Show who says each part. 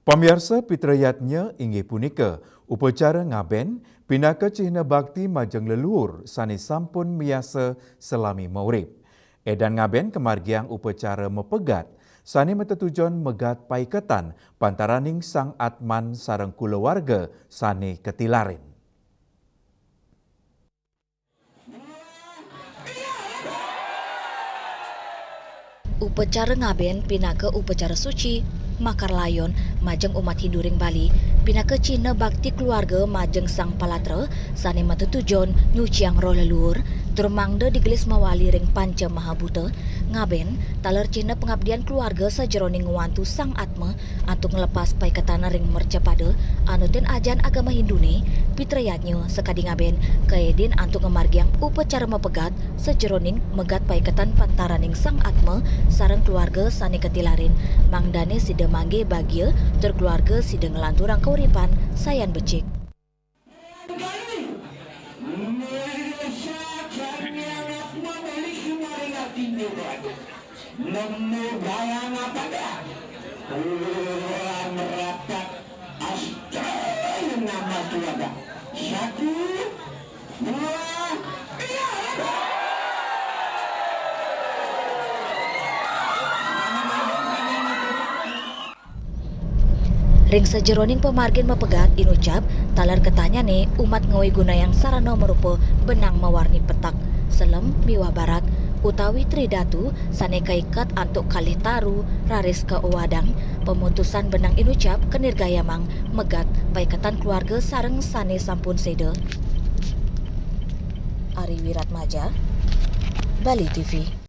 Speaker 1: Pamirsa Pitrayatnya inggih punika, upacara ngaben pinaka cihna bakti majeng leluhur sani sampun miasa selami maurib. Edan ngaben kemargiang upacara mepegat, sani metetujon megat paiketan pantaraning sang atman sareng kulawarga sani ketilarin.
Speaker 2: Upacara ngaben pinaka upacara suci makar layon majeng umat Hindu ring Bali pinaka cina bakti keluarga majeng sang palatra sane matutujon nyuciang roh leluhur termangda digelis mawali ring panca mahabuta ngaben taler cina pengabdian keluarga sajeroning wantu sang atma antuk ngelepas paikatana ring mercapada anutin ajan agama Hindu ne pitrayatnya sekadi ngaben kaedin antuk ngemargiang upacara mepegat sajeroning megat paikatan pantaraning sang atma sareng keluarga sani ketilarin mangdane sida mangge bagia terkeluarga sida ngelanturang keuripan sayan becik. Ring sajeroning pemargin mepegat inucap talar ketanyane umat ngawai gunayang sarana merupa benang mewarni petak selem miwah barak utawi tridatu saneka ikat antuk kalih taru raris ke uwadang pemutusan benang inucap kenirgayamang megat paikatan keluarga sareng sane sampun seda. Ari Wiratmaja, Bali TV.